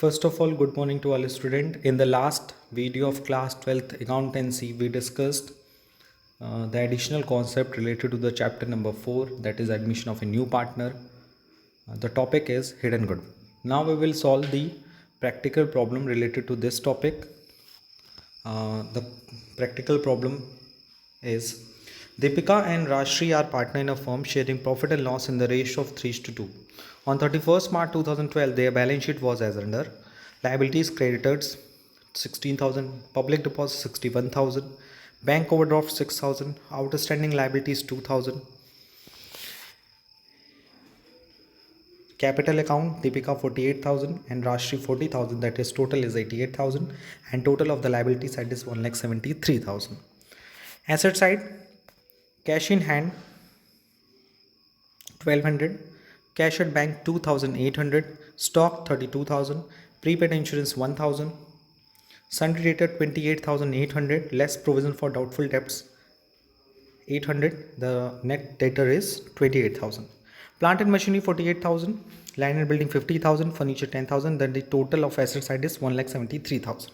First of all, good morning to all students. In the last video of class 12th accountancy, we discussed the additional concept related to the chapter number 4, that is admission of a new partner. The topic is hidden goodwill. Now we will solve the practical problem related to this topic. The practical problem is Deepika and Rashri are partner in a firm sharing profit and loss in the ratio of 3:2. On 31st March 2012, their balance sheet was as under: liabilities creditors 16,000, public deposit 61,000, bank overdraft 6,000, outstanding liabilities 2,000. Capital account Deepika 48,000 and Rashri 40,000, that is total is 88,000, and total of the liability side is 1,73,000. Asset side, cash in hand 1,200, cash at bank 2,800, stock 32,000, prepaid insurance 1,000, sundry debtor 28,800, less provision for doubtful debts 800, the net debtor is 28,000. Plant and machinery 48,000, land and building 50,000, furniture 10,000, then the total of asset side is 1,73,000.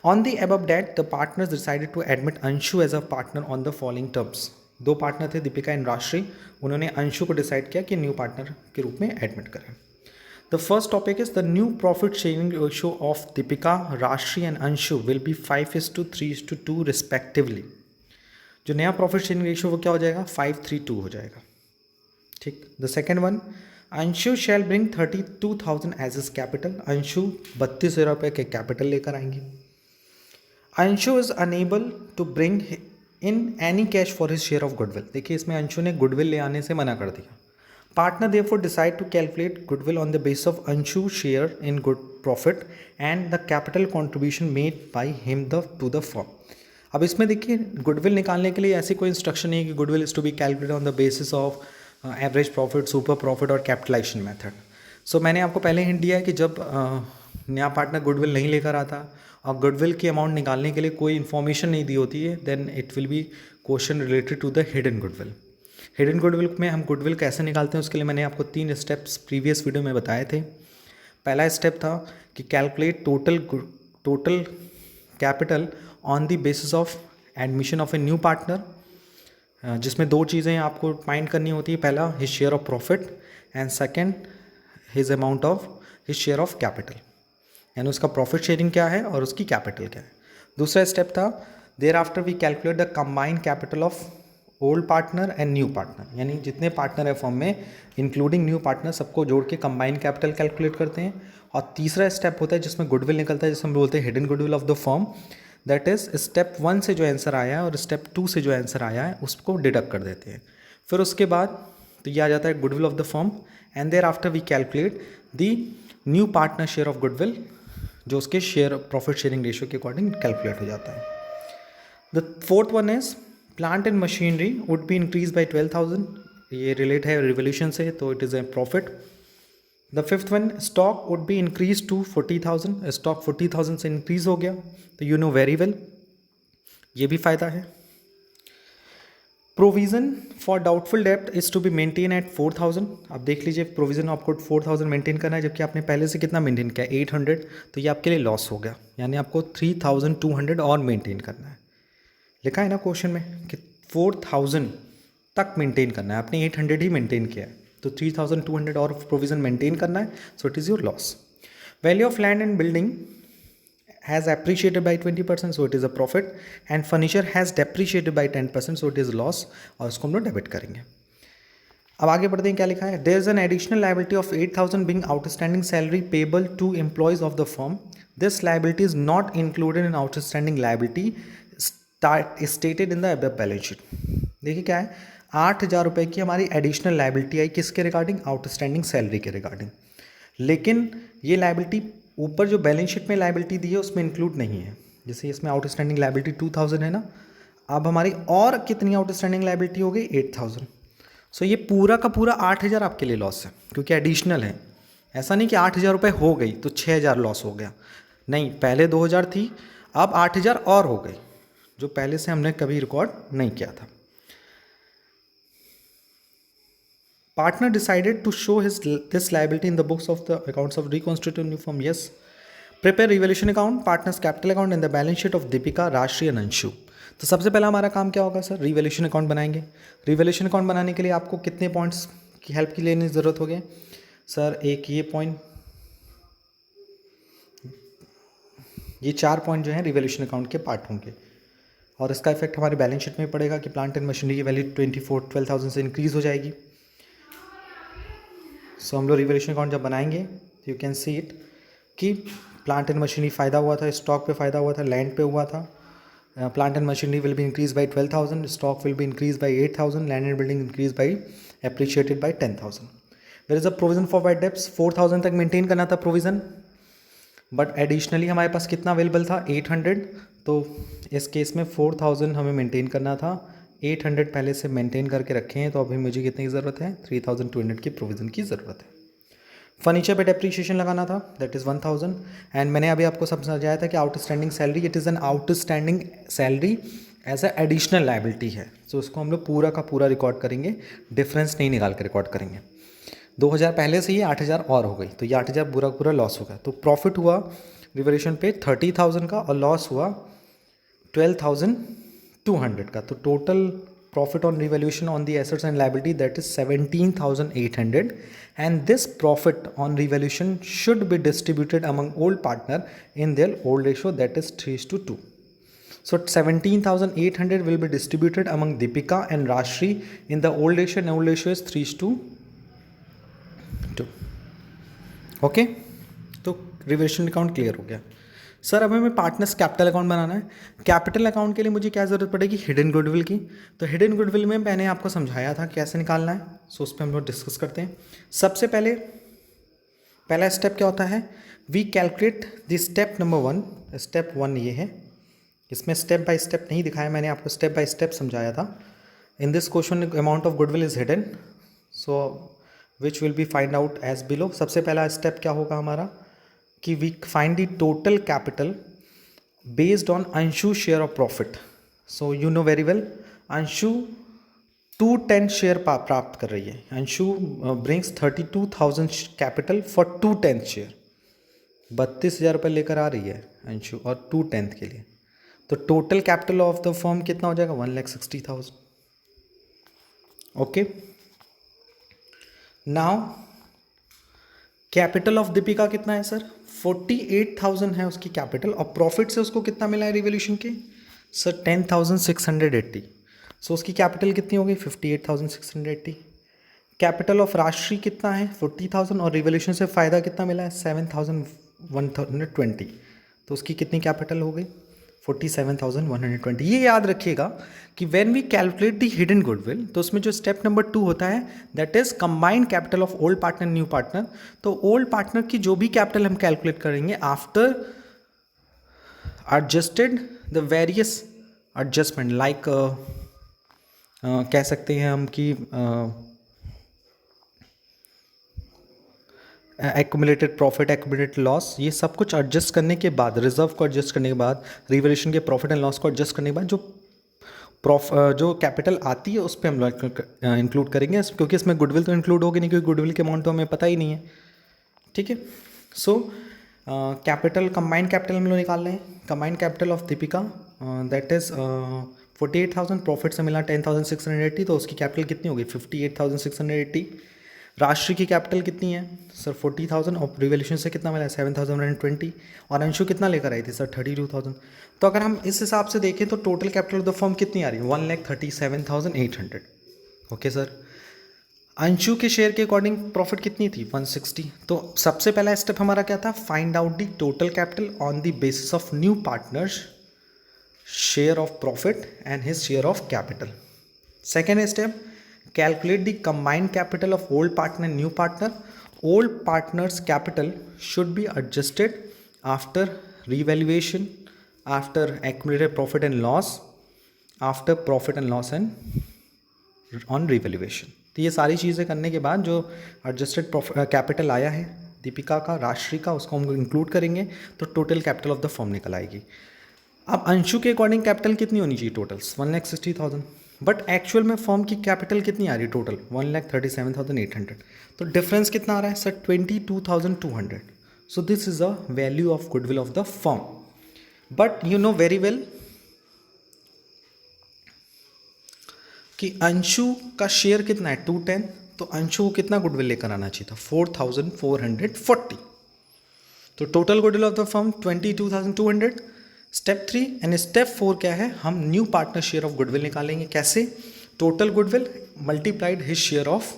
On the above that, the partners decided to admit Anshu as a partner on the following terms. दो partner थे, Deepika and राशि. उन्होंने अंशु को decide किया कि new partner के रूप में एडमिट करें. The first topic is the new profit sharing ratio of Deepika, Rashi and Anshu will be 5:3:2 respectively. जो नया प्रॉफिट शेयरिंग रेशियो वो क्या हो जाएगा? 5:3:2 हो जाएगा. ठीक. The second one, Anshu shall bring 32,000 as his capital. Anshu 32,000 रुपये के कैपिटल लेकर आएंगे. Anshu is unable to bring in any cash for his share of goodwill. देखिए, इसमें अंशु ने गुडविल ले आने से मना कर दिया. Partner therefore decide to calculate goodwill on the base of Anshu share in good profit and the capital contribution made by him to the firm. अब इसमें देखिए, गुडविल निकालने के लिए ऐसी कोई इंस्ट्रक्शन नहीं है कि goodwill is to be calculated on the basis of average profit, super profit और कैपिटलाइजेशन मेथड. सो मैंने आपको पहले हिंट दिया है कि जब नया पार्टनर गुडविल नहीं लेकर आता और गुडविल की अमाउंट निकालने के लिए कोई इन्फॉर्मेशन नहीं दी होती है, then it will be question related to the hidden goodwill. Hidden goodwill में हम गुडविल कैसे निकालते हैं उसके लिए मैंने आपको 3 स्टेप्स प्रीवियस वीडियो में बताए थे. पहला स्टेप था कि calculate total capital on the basis of admission of a new partner, जिसमें 2 चीज़ें आपको फाइंड करनी होती है. पहला, his share of profit, and second, his amount of his share of capital, यानी उसका प्रॉफिट शेयरिंग क्या है और उसकी कैपिटल क्या है. दूसरा स्टेप था, thereafter we calculate the combined capital of old partner and new partner, यानी जितने पार्टनर है फॉर्म में इंक्लूडिंग न्यू पार्टनर सबको जोड़ के कंबाइंड कैपिटल कैलकुलेट करते हैं. और तीसरा स्टेप होता है जिसमें गुडविल निकलता है, जिसमें हम बोलते हैं hidden goodwill of the firm. That is step 1 से जो आंसर आया है और स्टेप 2 से जो आंसर आया है उसको डिडक्ट कर देते हैं. फिर उसके बाद तो ये आ जाता है goodwill of the firm, and thereafter we calculate the new partner share of goodwill, जो उसके शेयर प्रॉफिट शेयरिंग रेशियो के अकॉर्डिंग कैलकुलेट हो जाता है. The fourth one is plant and machinery would be increase by 12,000. ये relate है revolution से, तो it is a profit. The fifth one, stock would be increase to 40,000. Stock 40,000 से increase हो गया, तो यू नो वेरी वेल ये भी फ़ायदा है. प्रोविज़न फॉर डाउटफुल डेप्ट is to be maintain at 4,000. अब देख लीजिए, प्रोविज़न आपको 4,000 मेंटेन करना है, जबकि आपने पहले से कितना मेंटेन किया, 800. तो ये आपके लिए लॉस हो गया, यानी आपको 3,200 और मेंटेन करना है. लिखा है ना क्वेश्चन में कि 4,000 तक मेंटेन करना है, आपने 800 ही मेंटेन किया है, तो 3,200 और प्रोविज़न मेंटेन करना है. So it is your loss. Value of land and building has appreciated by 20%, so it is a profit, and furniture has depreciated by 10%, so it is loss, और इसको हम लोग डेबिट करेंगे. अब आगे बढ़ते हैं, क्या लिखा है. There is an additional liability of 8,000 being outstanding salary payable to employees of the firm. This liability is not included in outstanding liability stated in the above balance sheet. देखिए क्या है, 8,000 रुपये की हमारी एडिशनल लाइबिलिटी आई, किसके regarding? Outstanding salary के regarding. लेकिन ये लाइबिलिटी ऊपर जो बैलेंस शीट में लाइबिलिटी दी है उसमें इंक्लूड नहीं है. जैसे इसमें आउटस्टैंडिंग लाइबिलिटी 2,000 है ना, अब हमारी और कितनी आउटस्टैंडिंग लाइबिलिटी हो गई? 8,000. सो ये पूरा का पूरा 8,000 आपके लिए लॉस है, क्योंकि एडिशनल है. ऐसा नहीं कि 8,000 रुपये हो गई तो 6,000 लॉस हो गया, नहीं. पहले 2,000 थी, अब 8,000 और हो गई, जो पहले से हमने कभी रिकॉर्ड नहीं किया था. Partner decided to show this liability in the books of the accounts of reconstituted new firm. Yes. Prepare revaluation account, partners capital account and the balance sheet of Deepika, Rashri and Anshu. तो सबसे पहला हमारा काम क्या होगा sir? Revaluation account बनाएंगे. Revaluation account बनाने के लिए आपको कितने पॉइंट्स की हेल्प की लेने की ज़रूरत होगी सर? एक ये पॉइंट, ये 4 पॉइंट जो है रिवैल्यूएशन अकाउंट के पार्ट होंगे और इसका इफेक्ट हमारे बैलेंस शीट में पड़ेगा कि प्लांट एंड मशीनरी की वैल्यू 12,000 से इंक्रीज हो जाएगी. सो हम लोग रिवैल्यूएशन अकाउंट जब बनाएंगे तो यू कैन सी इट कि प्लांट एंड मशीनरी फ़ायदा हुआ था, स्टॉक पे फ़ायदा हुआ था, लैंड पे हुआ था. Plant and machinery will be increase by 12,000, stock will be increase by 8,000, land and building increase by appreciated by 10,000. There is a provision for bad debts, 4,000 तक मेंटेन करना था प्रोविज़न, बट एडिशनली हमारे पास कितना available था? 800. तो इस case में 4,000 हमें मेंटेन करना था, 800 पहले से मेंटेन करके रखे हैं, तो अभी मुझे कितने की ज़रूरत है? 3,200 की प्रोविज़न की ज़रूरत है. फर्नीचर पे डेप्रीशिएशन लगाना था, दैट इज़ 1,000. एंड मैंने अभी आपको समझाया था कि outstanding salary, it is an outstanding salary as a additional liability है. सो उसको हम लोग पूरा का पूरा रिकॉर्ड करेंगे, डिफरेंस नहीं निकाल के रिकॉर्ड करेंगे. 2,000 पहले से ही 8,000 और हो गई, तो ये 8,000 पूरा पूरा लॉस होगा. तो प्रॉफिट हुआ रिवैल्यूएशन पे 30,000 का और लॉस हुआ 12,200 का. तो total profit on revaluation on the assets and liability, that is 17,800, and this profit on revaluation should be distributed among old partner in their old ratio, that is 3:2. So 17,800 will be distributed among Deepika and Rashri in the old ratio, and old ratio is 3:2. Okay, तो revaluation account clear हो गया. Sir अब हमें partners capital account बनाना है. Capital account के लिए मुझे क्या ज़रूरत पड़ेगी? हिडन गुडविल की. तो हिडन गुडविल में मैंने आपको समझाया था कैसे निकालना है, सो उस पर हम लोग डिस्कस करते हैं. सबसे पहला स्टेप क्या होता है? We calculate the step number 1. Step 1 ये है, इसमें स्टेप बाय स्टेप नहीं दिखाया, मैंने आपको स्टेप बाय स्टेप समझाया था. In this question amount of goodwill is hidden, so which will be find out as below. सबसे पहला स्टेप क्या होगा हमारा कि we find the total capital based on Anshu share of profit. So you know very well, Anshu 210 share प्राप्त कर रही है. Anshu brings 32,000 capital for 210 share. 32,000 रुपये लेकर आ रही है अंशु और 2/10 के लिए. तो total capital of the firm कितना हो जाएगा? 1,60,000. Okay, now capital of Deepika कितना है सर? 48,000 है उसकी कैपिटल, और प्रॉफिट से उसको कितना मिला है रिवैल्यूएशन के? सर 10,680. सो उसकी कैपिटल कितनी हो गई? 58,680. कैपिटल ऑफ राशि कितना है? 40,000, और रिवैल्यूएशन से फ़ायदा कितना मिला है? 7,120. तो उसकी कितनी कैपिटल हो गई? 47,120. ये याद रखिएगा कि when we calculate the hidden goodwill, तो उसमें जो स्टेप नंबर 2 होता है that is combined capital of old partner new partner. तो ओल्ड पार्टनर की जो भी कैपिटल हम कैलकुलेट करेंगे after adjusted the various adjustment, like कह सकते हैं हम कि एक्यूमुलेटेड प्रॉफिट, एक्यूमुलेटेड लॉस, ये सब कुछ एडजस्ट करने के बाद, रिजर्व को एडजस्ट करने के बाद, रिवैल्यूएशन के प्रॉफिट एंड लॉस को एडजस्ट करने के बाद जो कैपिटल आती है उस पर हम लोग इंक्लूड करेंगे, क्योंकि इसमें गुडविल तो इंक्लूड होगी नहीं, क्योंकि गुडविल के अमाउंट तो हमें पता ही नहीं है. ठीक है, सो कैपिटल, कंबाइंड कैपिटल हम लोग निकाल रहे हैं. Combined capital of Deepika that is 48,000, profit से मिला 10,680, तो उसकी कैपिटल कितनी होगी? 58,680. राशि की कैपिटल कितनी है सर? 40,000, और रिवैल्यूएशन से कितना मिला है? 7,120. और अंशु कितना लेकर आई थी सर? 32,000. तो अगर हम इस हिसाब से देखें तो total capital of the firm कितनी आ रही है? 1,37,800. ओके सर, अंशु के शेयर के अकॉर्डिंग प्रॉफिट कितनी थी? 160. तो सबसे पहला स्टेप हमारा क्या था? Find out the total capital on the basis of new partners share of profit and his share of capital. Second step, calculate the combined capital of old partner and new partner. Old partner's capital should be adjusted after revaluation, after accumulated profit and loss, after profit and loss and on revaluation. तो ये सारी चीज़ें करने के बाद जो adjusted capital आया है दीपिका का, राशि का, उसको हम इंक्लूड करेंगे तो total capital of the firm निकल आएगी. अब अंशु के अकॉर्डिंग कैपिटल कितनी होनी चाहिए? टोटल्स 1,60,000. बट एक्चुअल में फर्म की कैपिटल कितनी आ रही है टोटल 1,37,800. तो डिफरेंस कितना आ रहा है sir 22,200. So this is a value of goodwill of the firm. But you know very well कि अंशु का शेयर कितना है 210. तो अंशु को कितना गुडविल लेकर आना चाहिए था 4,440. तो total goodwill of the firm 22,200. Step 3 and step 4 क्या है, हम new partner share of goodwill निकालेंगे. कैसे? Total goodwill multiplied his share of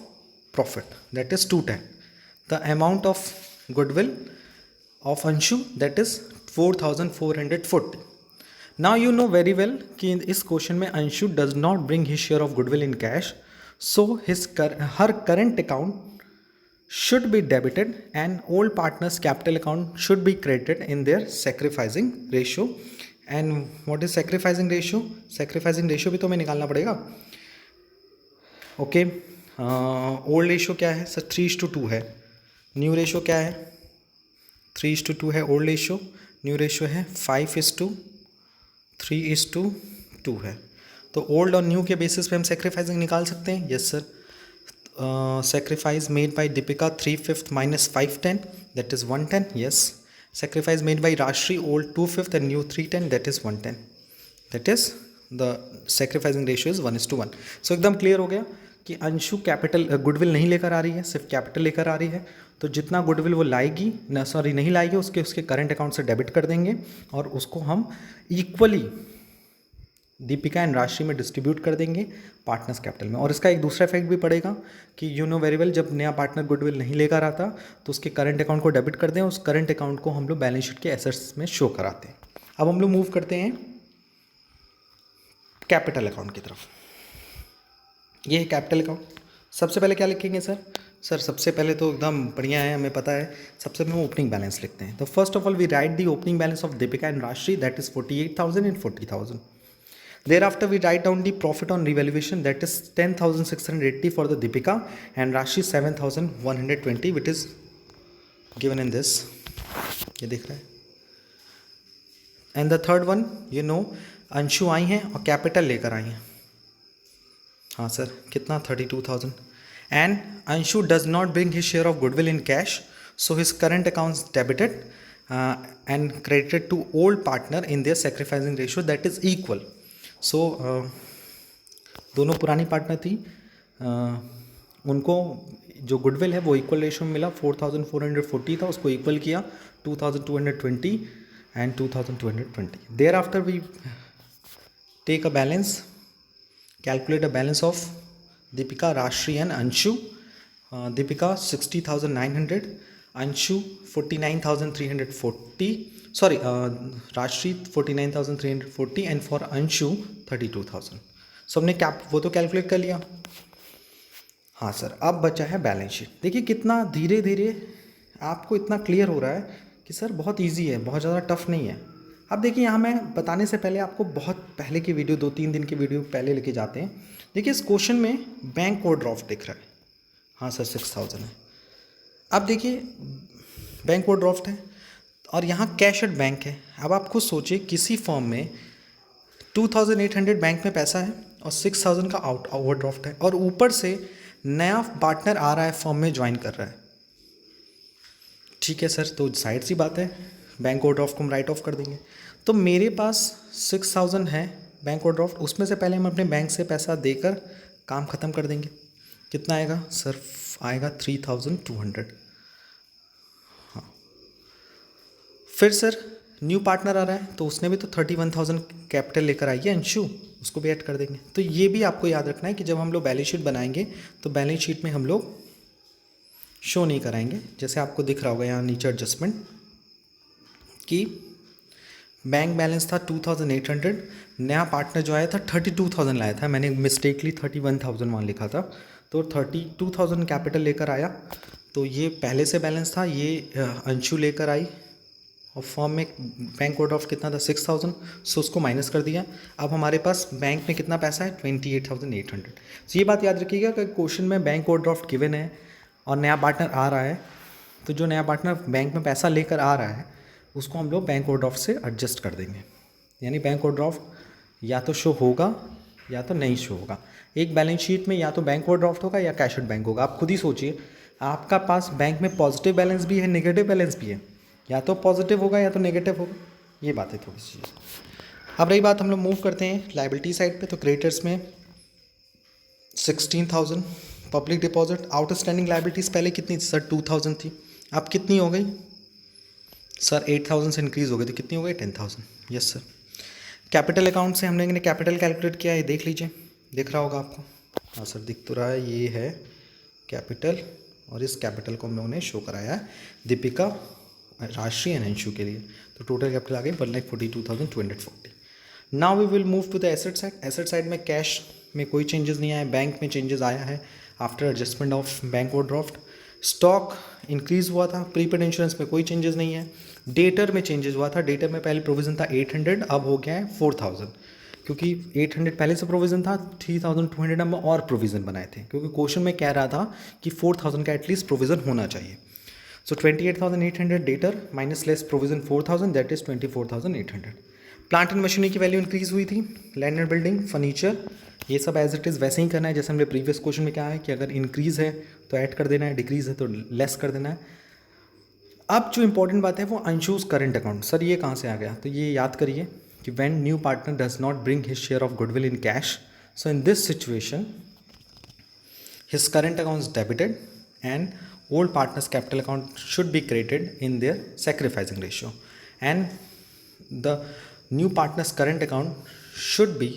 profit that is 210. The amount of goodwill of Anshu that is 4,440. Now you know very well कि इस question में Anshu does not bring his share of goodwill in cash. So her current account should be debited and old partners capital account should be credited in their sacrificing ratio. And what is sacrificing ratio? Sacrificing ratio भी तो हमें निकालना पड़ेगा. Okay, old ratio क्या है sir 3:2 है. New ratio क्या है 3:2 है ओल्ड रेशियो. न्यू रेशियो है 5:3:2 है. तो ओल्ड और न्यू के बेसिस पे हम सेक्रीफाइसिंग निकाल सकते हैं. Yes sir. Sacrifice made by Deepika 3/5 minus 510 that is 110. Yes. Sacrifice made by Rashri old 2/5 and new 310 that is 110. That is the sacrificing ratio is 1:1. So एकदम क्लियर हो गया कि अंशु कैपिटल गुडविल नहीं लेकर आ रही है, सिर्फ कैपिटल लेकर आ रही है. तो जितना गुडविल वो लाएगी नहीं लाएगी उसके करंट अकाउंट से डेबिट कर देंगे और उसको हम इक्वली दीपिका एंड राशि में डिस्ट्रीब्यूट कर देंगे पार्टनर्स कैपिटल में. और इसका एक दूसरा इफेक्ट भी पड़ेगा कि यू नो वेरी वेल जब नया पार्टनर गुडविल नहीं लेकर आता तो उसके करंट अकाउंट को डेबिट कर दें. उस करंट अकाउंट को हम लोग बैलेंस शीट के एसेट्स में शो कराते हैं. अब हम लोग मूव करते हैं कैपिटल अकाउंट की तरफ. ये है कैपिटल अकाउंट. सबसे पहले क्या लिखेंगे सर? सबसे पहले तो एकदम बढ़िया है, हमें पता है. सबसे पहले हम ओपनिंग बैलेंस लिखते हैं. तो first of all we write the opening balance of Deepika and Rashi that is 48,000 and 40,000. Thereafter, we write down the profit on revaluation that is 10,680 for the Deepika and Rashi 7,120 which is given in this. ये दिख रहा है. And the third one, you know, Anshu आई हैं और capital लेकर आई हैं. हाँ sir, कितना 32,000. And Anshu does not bring his share of goodwill in cash, so his current accounts debited and credited to old partner in their sacrificing ratio that is equal. सो दोनों पुरानी partner थी, उनको जो गुडविल है वो इक्वल रेशियो में मिला. 4,440 था, उसको इक्वल किया 2,220 and 2,220. Thereafter we take a balance, calculate a balance of Deepika, Rashi and Anshu. Deepika 60,900, Anshu 49,340. Sorry, राशि 49,340 एंड फॉर अंशु 32,000. सो हमने वो तो कैलकुलेट कर लिया. हाँ सर, अब बचा है बैलेंस शीट. देखिए कितना धीरे धीरे आपको इतना क्लियर हो रहा है कि सर बहुत इजी है, बहुत ज़्यादा टफ नहीं है. अब देखिए यहाँ मैं बताने से पहले आपको बहुत पहले की वीडियो 2-3 दिन की वीडियो पहले लेके जाते हैं. देखिए इस क्वेश्चन में बैंक ओवरड्राफ्ट दिख रहा है. हाँ सर 6,000 है. अब देखिए बैंक ओवरड्राफ्ट है और यहाँ कैश एट बैंक है. अब आप खुद सोचिए किसी फॉर्म में 2,800 बैंक में पैसा है और 6,000 का ओवरड्राफ्ट है और ऊपर से नया पार्टनर आ रहा है फॉर्म में ज्वाइन कर रहा है. ठीक है सर, तो साइड सी बात है, बैंक ओवरड्राफ्ट को हम राइट ऑफ कर देंगे. तो मेरे पास 6,000 है बैंक ओवरड्राफ्ट, उसमें से पहले हम अपने बैंक से पैसा देकर काम ख़त्म कर देंगे. कितना आएगा सर? आएगा 3,200. फिर सर न्यू पार्टनर आ रहा है तो उसने भी तो 31,000 कैपिटल लेकर आई है अंशु, उसको भी ऐड कर देंगे. तो ये भी आपको याद रखना है कि जब हम लोग बैलेंस शीट बनाएंगे तो बैलेंस शीट में हम लोग शो नहीं कराएंगे. जैसे आपको दिख रहा होगा यहाँ नीचे एडजस्टमेंट कि बैंक बैलेंस था 2,800, नया पार्टनर जो आया था 32,000 लाया था, मैंने मिस्टेकली 31,000 वहाँ लिखा था. तो 32,000 कैपिटल लेकर आया. तो ये पहले से बैलेंस था, ये अंशु लेकर आई और फॉर्म में बैंक ओवरड्राफ्ट कितना था 6,000, सो उसको माइनस कर दिया. अब हमारे पास बैंक में कितना पैसा है 28,800. तो ये बात याद रखिएगा कि क्वेश्चन में बैंक ओवरड्राफ्ट गिवन है और नया पार्टनर आ रहा है, तो जो नया पार्टनर बैंक में पैसा लेकर आ रहा है उसको हम लोग बैंक ओवरड्राफ्ट से एडजस्ट कर देंगे. यानी बैंक ओवरड्राफ्ट या तो शो होगा या तो नहीं शो होगा। एक बैलेंस शीट में या तो बैंक ओवरड्राफ्ट होगा या कैश एट बैंक होगा। आप खुद ही सोचिए, आपका पास बैंक में पॉजिटिव बैलेंस भी है, नेगेटिव बैलेंस भी है, या तो पॉजिटिव होगा या तो नेगेटिव होगा। ये बात है थोड़ी सी। अब रही बात, हम लोग मूव करते हैं लाइबिलिटी साइड पे। तो क्रेडिटर्स में 16,000 पब्लिक डिपॉजिट। आउटस्टैंडिंग लाइबिलिटीज़ पहले कितनी थी सर? 2,000 थी। अब कितनी हो गई सर? 8,000 से इंक्रीज़ हो गई, तो कितनी हो गई? 10,000। Yes sir. कैपिटल अकाउंट से हमने कैपिटल कैलकुलेट किया है, देख लीजिए, दिख रहा होगा आपको। हाँ सर, दिख तो रहा है। ये है कैपिटल, और इस कैपिटल को हम लोगों ने शो कराया है दीपिका, राशि एंड अंशु के लिए। तो टोटल कैपिटल आ गई 1,42,240। Now we will move to the asset side. Asset side में कैश में कोई चेंजेस नहीं आया, बैंक में चेंजेस आया है after adjustment of bank overdraft. Stock increase हुआ था। प्रीपेड इंश्योरेंस में कोई चेंजेस नहीं है। डेटर में चेंजेस हुआ था। डेटर में पहले प्रोविजन था 800, अब हो गया है 4,000, क्योंकि 800 पहले से प्रोविजन था, 3,200 हम और प्रोविजन बनाए थे, क्योंकि क्वेश्चन में कह रहा था कि 4,000 का एटलीस्ट प्रोविजन होना चाहिए। सो 28,800 debtor minus less provision 4,000, that is 24,800। Plant and machinery की वैल्यू इंक्रीज हुई थी। लैंड एंड बिल्डिंग, फर्नीचर, ये सब एज इट इज़ वैसे ही करना है जैसे हमने प्रीवियस क्वेश्चन में क्या है कि अगर इंक्रीज है तो ऐड कर देना है, डिक्रीज है तो लेस कर देना है। अब जो इंपॉर्टेंट बात है वो अंशुज करंट अकाउंट। सर ये कहाँ से आ गया? तो ये याद करिए कि when new partner does not bring his share of goodwill in cash, so in this situation his current account is debited and old partner's capital account should be created in their sacrificing ratio, and the new partner's current account should be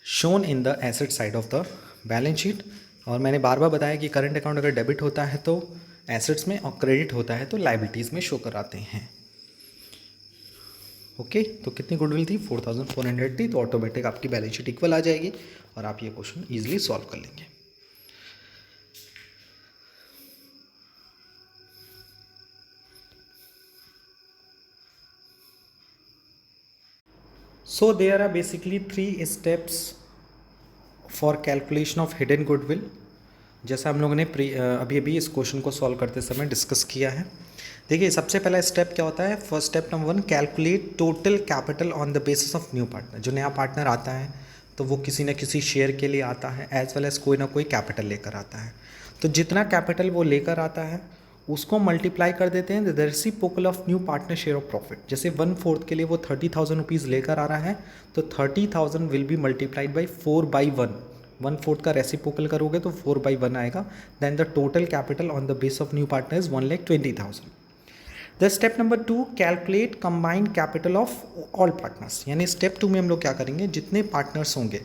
shown in the asset side of the balance sheet। और मैंने बार बार बताया कि current account अगर debit होता है तो assets में, और क्रेडिट होता है तो लाइबिलिटीज़ में शो कराते हैं। ओके तो कितनी गुडविल थी? 4,400 थी। तो ऑटोमेटिक आपकी बैलेंस शीट इक्वल आ जाएगी और आप ये क्वेश्चन ईजिली सॉल्व कर लेंगे। So there are basically 3 steps for calculation of hidden goodwill, जैसा हम लोगों ने अभी अभी इस क्वेश्चन को सॉल्व करते समय डिस्कस किया है। देखिए सबसे पहला स्टेप क्या होता है? First step number 1, calculate total capital on the basis of new partner. जो नया पार्टनर आता है तो वो किसी न किसी शेयर के लिए आता है, एज वेल एज कोई ना कोई कैपिटल लेकर आता है। तो जितना कैपिटल वो लेकर आता है उसको मल्टीप्लाई कर देते हैं the reciprocal of new partner share of profit. जैसे 1/4 के लिए वो 30,000 रुपीज़ लेकर आ रहा है, तो 30,000 विल बी मल्टीप्लाइड बाई 4/1। 1/4 का रेसिप्रोकल करोगे तो 4/1 आएगा। Then the total capital on the base of new partner is 1,20,000। The step number 2, calculate combined capital of all partners. यानी स्टेप 2 में हम लोग क्या करेंगे, जितने पार्टनर्स होंगे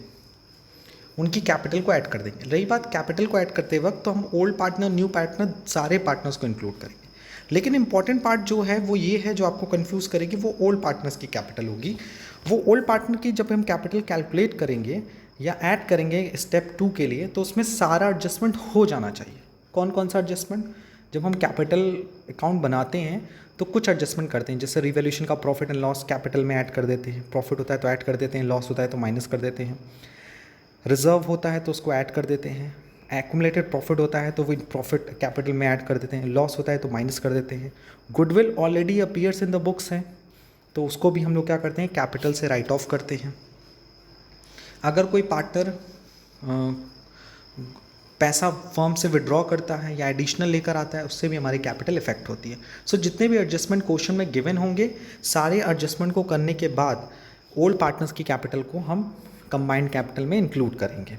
उनकी कैपिटल को ऐड कर देंगे। रही बात कैपिटल को ऐड करते वक्त, तो हम ओल्ड पार्टनर, न्यू पार्टनर, सारे पार्टनर्स को इंक्लूड करेंगे। लेकिन इंपॉर्टेंट पार्ट जो है वो ये है, जो आपको कंफ्यूज करेगी, वो ओल्ड पार्टनर्स की कैपिटल होगी। वो ओल्ड पार्टनर की जब हम कैपिटल कैलकुलेट करेंगे या ऐड करेंगे स्टेप 2 के लिए, तो उसमें सारा एडजस्टमेंट हो जाना चाहिए। कौन कौन सा एडजस्टमेंट? जब हम कैपिटल अकाउंट बनाते हैं तो कुछ एडजस्टमेंट करते हैं, जैसे रिवैल्यूएशन का प्रॉफिट एंड लॉस कैपिटल में ऐड कर देते हैं। प्रॉफिट होता है तो ऐड कर देते हैं, लॉस होता है तो माइनस कर देते हैं। रिजर्व होता है तो उसको ऐड कर देते हैं। एक्यूमुलेटेड प्रॉफिट होता है तो वो प्रॉफिट कैपिटल में ऐड कर देते हैं। लॉस होता है तो माइनस कर देते हैं। Goodwill already appears in the books है तो उसको भी हम लोग क्या करते हैं, कैपिटल से राइट ऑफ करते हैं। अगर कोई पार्टनर पैसा फर्म से विड्रॉ करता है या एडिशनल लेकर आता है, उससे भी हमारी कैपिटल इफेक्ट होती है। सो जितने भी एडजस्टमेंट क्वेश्चन में गिवन होंगे, सारे एडजस्टमेंट को करने के बाद ओल्ड पार्टनर्स की कैपिटल को हम कंबाइंड कैपिटल में इंक्लूड करेंगे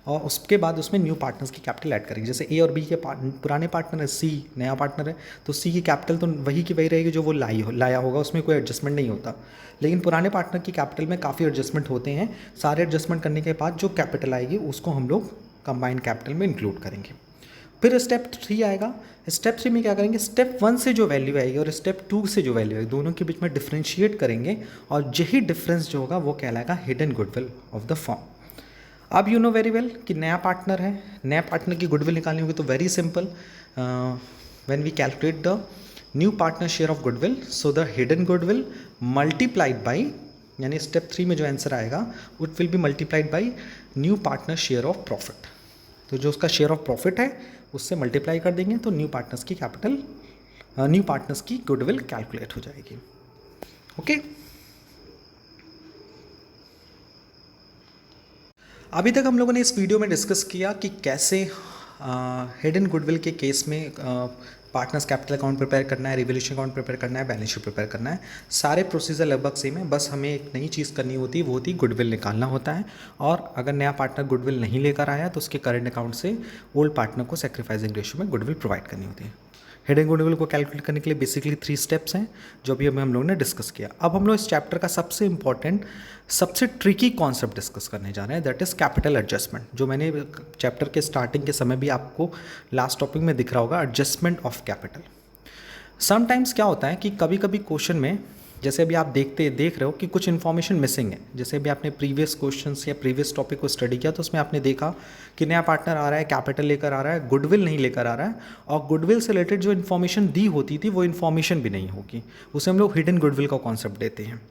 और उसके बाद उसमें न्यू पार्टनर्स की कैपिटल ऐड करेंगे। जैसे ए और बी के पुराने पार्टनर है, सी नया पार्टनर है, तो सी की कैपिटल तो वही की वही रहेगी जो वो लाया होगा, उसमें कोई एडजस्टमेंट नहीं होता। लेकिन पुराने पार्टनर की कैपिटल में काफ़ी एडजस्टमेंट होते हैं। सारे एडजस्टमेंट करने के बाद जो कैपिटल आएगी उसको हम लोग कंबाइंड कैपिटल में इंक्लूड करेंगे। फिर स्टेप 3 आएगा। स्टेप 3 में क्या करेंगे, स्टेप 1 से जो वैल्यू आएगी और स्टेप 2 से जो वैल्यू आएगी, दोनों के बीच में डिफ्रेंशिएट करेंगे और यही डिफरेंस जो होगा वो कहलाएगा hidden goodwill of the firm. अब यू नो वेरी वेल कि नया पार्टनर है, नया पार्टनर की गुडविल निकालनी होगी तो very simple, when we calculate the new partner share of goodwill, so the hidden goodwill multiplied by, यानी स्टेप 3 में जो आंसर आएगा it will be multiplied by new partner share of profit. तो जो उसका शेयर ऑफ प्रॉफिट है उससे multiply कर देंगे तो न्यू पार्टनर्स की कैपिटल, न्यू पार्टनर्स की गुडविल कैलकुलेट हो जाएगी। ओके अभी तक हम लोगों ने इस वीडियो में डिस्कस किया कि कैसे हिडन गुडविल के केस में पार्टनर्स कैपिटल अकाउंट प्रिपेयर करना है, रिवोल्यूशन अकाउंट प्रिपेयर करना है, बैलेंस शीट प्रिपेयर करना है। सारे प्रोसीजर लगभग सेम है, बस हमें एक नई चीज़ करनी होती है, वो होती है गुडविल निकालना होता है। और अगर नया पार्टनर गुडविल नहीं लेकर आया तो उसके करंट अकाउंट से ओल्ड पार्टनर को सैक्रिफाइसिंग रेशियो में गुडविल प्रोवाइड करनी होती है। हिडन गुडविल को कैलकुलेट करने के लिए बेसिकली 3 स्टेप्स हैं जो अभी हम लोगों ने डिस्कस किया। अब हम लोग इस चैप्टर का सबसे इंपॉर्टेंट, सबसे ट्रिकी कॉन्सेप्ट डिस्कस करने जा रहे हैं, दैट इज़ कैपिटल एडजस्टमेंट। जो मैंने चैप्टर के स्टार्टिंग के समय भी आपको लास्ट टॉपिक में दिख रहा होगा, एडजस्टमेंट ऑफ कैपिटल। समटाइम्स क्या होता है कि कभी कभी क्वेश्चन में, जैसे अभी आप देख रहे हो कि कुछ इन्फॉर्मेशन मिसिंग है। जैसे अभी आपने प्रीवियस क्वेश्चंस या प्रीवियस टॉपिक को स्टडी किया तो उसमें आपने देखा कि नया पार्टनर आ रहा है, कैपिटल लेकर आ रहा है, गुडविल नहीं लेकर आ रहा है, और गुडविल से रिलेटेड जो इन्फॉर्मेशन दी होती थी वो इन्फॉर्मेशन भी नहीं होगी, उसे हम लोग हिडन गुडविल का कॉन्सेप्ट देते हैं।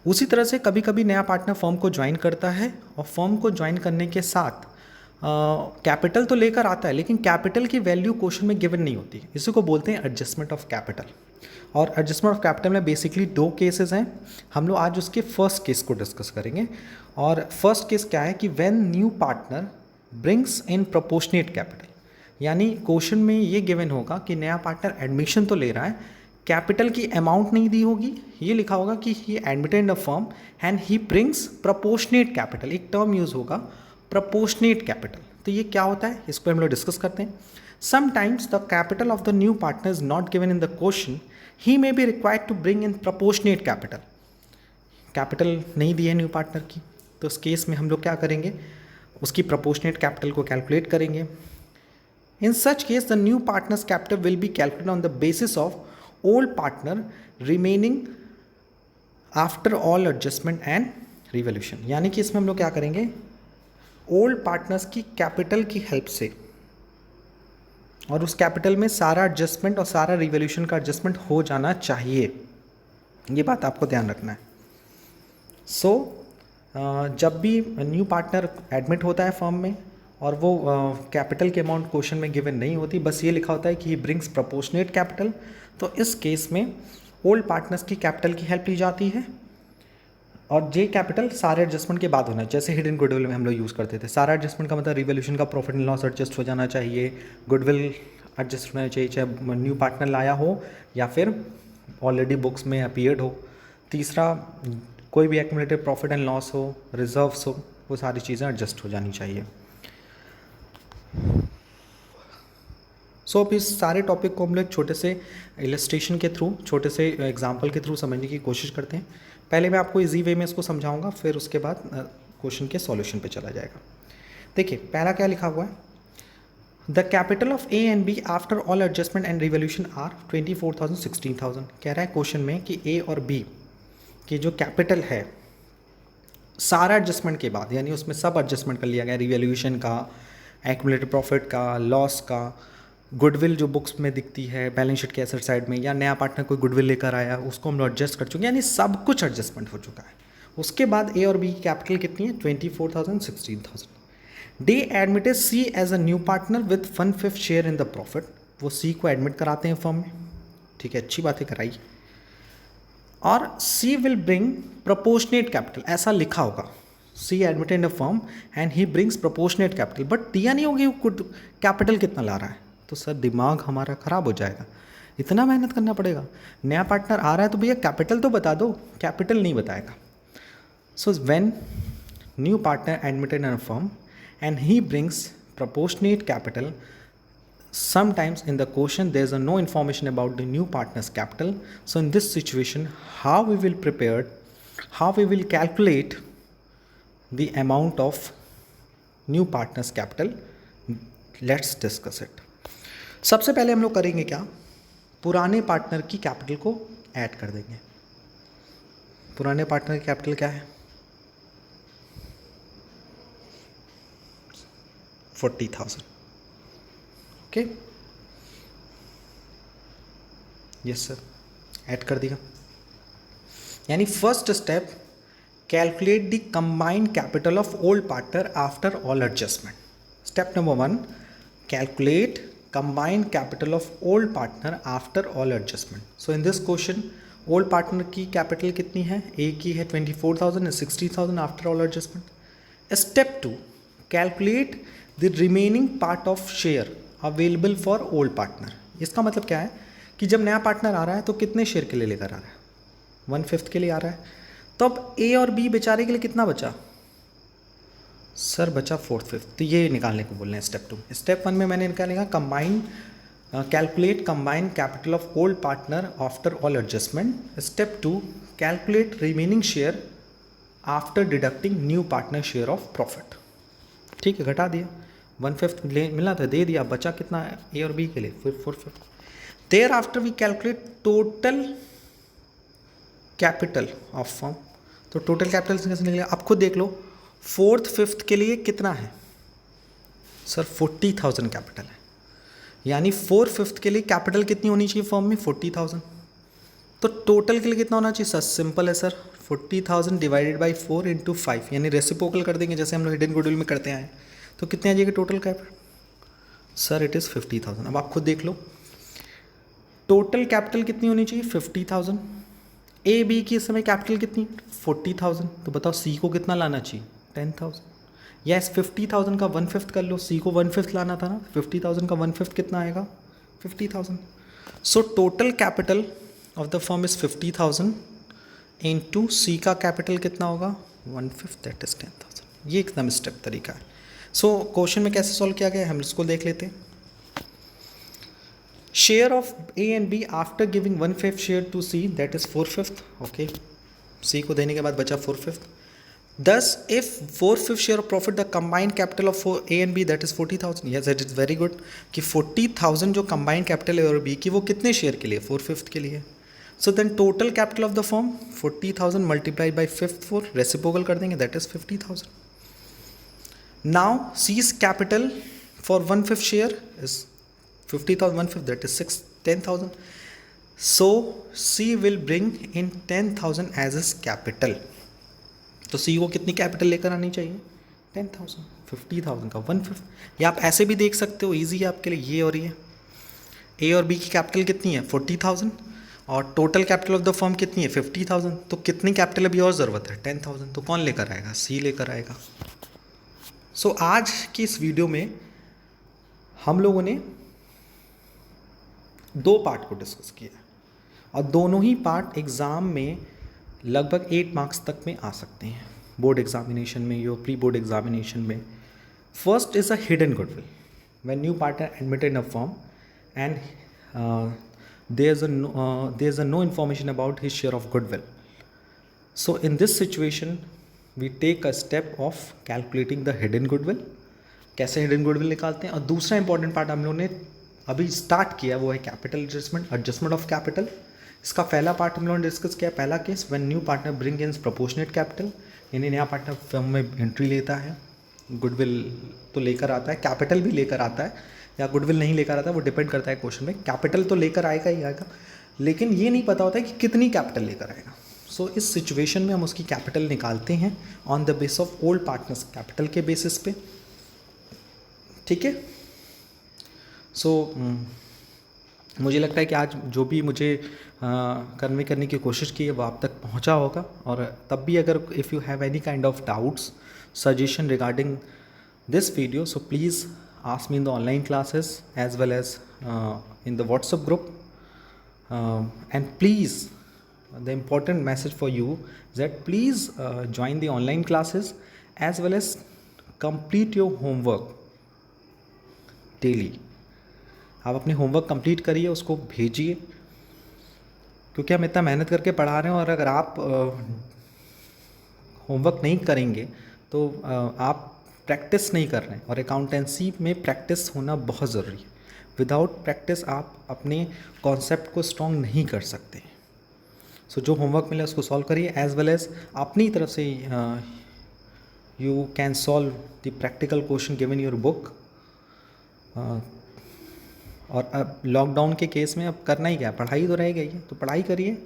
उसी तरह से कभी कभी नया पार्टनर फर्म को ज्वाइन करता है और फर्म को ज्वाइन करने के साथ कैपिटल तो लेकर आता है, लेकिन कैपिटल की वैल्यू क्वेश्चन में गिवन नहीं होती। इसी को बोलते हैं एडजस्टमेंट ऑफ कैपिटल। और एडजस्टमेंट ऑफ कैपिटल में बेसिकली 2 केसेस हैं। हम लोग आज उसके फर्स्ट केस को डिस्कस करेंगे। और फर्स्ट केस क्या है कि when new partner brings in proportionate capital, यानी क्वेश्चन में ये गिवन होगा कि नया पार्टनर एडमिशन तो ले रहा है, कैपिटल की अमाउंट नहीं दी होगी, ये लिखा होगा कि ही admitted in a firm and he brings proportionate capital. एक टर्म यूज़ होगा प्रोपोर्शनेट कैपिटल। तो ये क्या होता है, इसको हम लोग डिस्कस करते हैं। Sometimes the capital of the new partner is not given in the question, he may be required to bring in proportionate capital. Capital नहीं दी है न्यू पार्टनर की, तो उस केस में हम लोग क्या करेंगे, उसकी प्रोपोर्शनेट कैपिटल को कैलकुलेट करेंगे। In such case the new partners capital will be calculated on the basis of old partner remaining after all adjustment and revolution. यानी कि इसमें हम लोग क्या करेंगे, ओल्ड पार्टनर्स की कैपिटल की हेल्प से, और उस कैपिटल में सारा एडजस्टमेंट और सारा रिवोल्यूशन का एडजस्टमेंट हो जाना चाहिए, ये बात आपको ध्यान रखना है। जब भी न्यू पार्टनर एडमिट होता है फर्म में और वो कैपिटल के अमाउंट क्वेश्चन में गिवन नहीं होती, बस ये लिखा होता है कि ही ब्रिंग्स प्रोपोर्शनेट कैपिटल, तो इस केस में ओल्ड पार्टनर्स की कैपिटल की हेल्प ली जाती है। और जे कैपिटल सारे एडजस्टमेंट के बाद होना है, जैसे हिडन गुडविल में हम लोग यूज़ करते थे। सारा एडजस्टमेंट का मतलब रिवोल्यूशन का प्रॉफिट एंड लॉस एडजस्ट हो जाना चाहिए, गुडविल एडजस्ट होना चाहिए, चाहे न्यू पार्टनर लाया हो या फिर ऑलरेडी बुक्स में अपीयर्ड हो। तीसरा, कोई भी एक्यूमुलेटेड प्रॉफिट एंड लॉस हो, रिजर्व्स हो, वो सारी चीज़ें एडजस्ट हो जानी चाहिए। अब इस सारे टॉपिक को हम लोग छोटे से इलस्ट्रेशन के थ्रू, छोटे से एग्जाम्पल के थ्रू समझने की कोशिश करते हैं। पहले मैं आपको इजी वे में इसको समझाऊंगा, फिर उसके बाद क्वेश्चन के सॉल्यूशन पे चला जाएगा। देखिए पहला क्या लिखा हुआ है, the capital of A and B after all adjustment and revolution are 24,000 16,000। कह रहा है क्वेश्चन में कि ए और बी की जो कैपिटल है सारा एडजस्टमेंट के बाद, यानी उसमें सब एडजस्टमेंट कर लिया गया, रिवोल्यूशन का, एक्यूमुलेटेड प्रॉफिट का, लॉस का, गुडविल जो बुक्स में दिखती है बैलेंस शीट के एसेट साइड में, या नया पार्टनर कोई गुडविल लेकर आया उसको हम लोग एडजस्ट कर चुके हैं, यानी सब कुछ एडजस्टमेंट हो चुका है। उसके बाद ए और बी की कैपिटल कितनी है, 24,000 16,000। They admitted C as a new partner with 1/5 share in the profit. वो सी को एडमिट कराते हैं फर्म में, ठीक है, अच्छी बात है, कराई। और C will bring proportionate capital, ऐसा लिखा होगा, C admitted in a firm and he brings proportionate capital, but दिया नहीं होगी कैपिटल कितना ला रहा है, तो सर दिमाग हमारा ख़राब हो जाएगा, इतना मेहनत करना पड़ेगा। नया पार्टनर आ रहा है तो भैया कैपिटल तो बता दो, कैपिटल नहीं बताएगा। So when new partner admitted in a firm and he brings proportionate capital, sometimes in the question there is no information about the new partner's capital. So in this situation, how we will calculate the amount of new partner's capital, let's discuss it. सबसे पहले हम लोग करेंगे क्या, पुराने partner की capital को add कर देंगे। पुराने पार्टनर की कैपिटल क्या है, 40,000। ओके, यस सर, ऐड कर दिया। यानी first step, calculate the combined capital of old partner after all adjustment. Step number 1, calculate combined capital of old partner after all adjustment. So in this question old partner की capital कितनी है, ए की है 24,000 and 60,000 after all adjustment. Step 2, calculate the remaining part of share available for old partner. इसका मतलब क्या है कि जब नया पार्टनर आ रहा है तो कितने शेयर के लिए लेकर आ रहा है, 1/5 के लिए आ रहा है। तो अब ए और बी बेचारे के लिए कितना बचा सर, बचा 4/5। तो ये निकालने को बोल रहे हैं स्टेप 2। स्टेप 1 में मैंने निकालेगा combine calculate combine capital of old partner after all adjustment. Step 2 calculate remaining share after deducting new partner share of profit. ठीक है, घटा दिया, 1/5 मिला था, दे दिया, बचा कितना है ए और बी के लिए, फिर 4/5। Thereafter we calculate total capital of firm. तो टोटल कैपिटल कैसे निकलेगा, आप खुद देख लो। 4th 5th के लिए कितना है सर, 40,000 कैपिटल है, यानी 4th 5th के लिए कैपिटल कितनी होनी चाहिए फर्म में, 40,000। तो टोटल के लिए कितना होना चाहिए सर, सिंपल है सर, 40,000 डिवाइडेड बाई 4 इंटू 5, यानी रेसिप्रोकल कर देंगे जैसे हम लोग हिडन गुडविल में करते हैं। तो कितने आ जाएगा total capital sir, it is 50,000। अब आप खुद देख लो टोटल कैपिटल कितनी होनी चाहिए, 50,000। ए बी की इस समय कैपिटल कितनी, 40,000। तो बताओ सी को कितना लाना चाहिए, 10,000। या इस 50,000 का 1/5 कर लो, सी को 1/5 लाना था ना, 50,000 का 1/5 कितना आएगा, 50,000। So total capital of the firm is 50,000 into C का कैपिटल कितना होगा, 1/5, दैट इज 10,000। ये एकदम स्टेप तरीका है। सो क्वेश्चन में कैसे सॉल्व किया गया हम इसको देख लेते हैं। Share of A and B after giving 1/5 share to C, that is 4/5। Okay, C को देने के बाद बचा 4/5। Thus, if 4/5 share of profit, the combined capital of A and B, that is 40,000. Yes, that is very good. कि 40,000 जो combined capital है और B की, वो कितने शेयर के लिए, 4/5 के लिए। So then total capital of the firm 40,000 multiplied by 4, reciprocal कर देंगे, that is 50,000. Now C's capital for 1/5 share is 50,000, 1/5, that is 10,000. So C will bring in 10,000 as his capital. तो सी को कितनी कैपिटल लेकर आनी चाहिए, 10,000। 50,000 का 1/5। या आप ऐसे भी देख सकते हो, इजी है आपके लिए, ये और ये। ए और बी की कैपिटल कितनी है, 40,000, और total capital of the firm कितनी है, 50,000। तो कितनी कैपिटल अभी और ज़रूरत है, 10,000। तो कौन लेकर आएगा, सी लेकर आएगा। सो आज की इस वीडियो में हम लोगों ने 2 पार्ट को डिस्कस किया, और दोनों ही पार्ट एग्ज़ाम में लगभग 8 मार्क्स तक में आ सकते हैं, बोर्ड एग्जामिनेशन में या प्री बोर्ड एग्जामिनेशन में। First is a hidden goodwill when new partner admitted in a firm and there is a no information about his share of goodwill. So in this situation we take a step of calculating the hidden goodwill. कैसे hidden goodwill निकालते हैं। और दूसरा important part हम लोगों ने अभी start किया, वो है कैपिटल एडजस्टमेंट ऑफ कैपिटल। इसका पहला पार्ट हम लोगों ने डिस्कस किया। पहला case, when new partner bring in proportionate capital, यानी नया पार्टनर फर्म में एंट्री लेता है, गुडविल तो लेकर आता है, कैपिटल भी लेकर आता है, या गुडविल नहीं लेकर आता है, वो डिपेंड करता है क्वेश्चन में। कैपिटल तो लेकर आएगा ही आएगा, लेकिन ये नहीं पता होता है कि कितनी कैपिटल लेकर आएगा। सो इस सिचुएशन में हम उसकी कैपिटल निकालते हैं on the base of old partners capital के बेसिस पे, ठीक है। सो मुझे लगता है कि आज जो भी मुझे कन्वे करने की कोशिश की है वो आप तक पहुंचा होगा। और तब भी अगर if you have any kind of doubts, suggestion regarding this video, so please ask me in the online classes as well as in the WhatsApp group, and please, the important message for you is that please join the online classes as well as complete your homework daily. आप अपने homework complete करिए, उसको भेजिए, क्योंकि हम इतना मेहनत करके पढ़ा रहे हैं, और अगर आप होमवर्क नहीं करेंगे तो आप प्रैक्टिस नहीं कर रहे हैं। और अकाउंटेंसी में प्रैक्टिस होना बहुत ज़रूरी है। विदाउट प्रैक्टिस आप अपने कॉन्सेप्ट को स्ट्रॉन्ग नहीं कर सकते। सो जो होमवर्क मिला उसको सॉल्व करिए, एज वेल एज अपनी तरफ से you can solve the practical question given your book. और अब लॉकडाउन के केस में अब करना ही क्या है, पढ़ाई तो रह गई है, तो पढ़ाई करिए,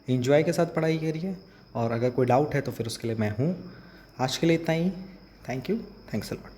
एंजॉय के साथ पढ़ाई करिए। और अगर कोई डाउट है तो फिर उसके लिए मैं हूँ। आज के लिए इतना ही। Thank you, thanks a lot.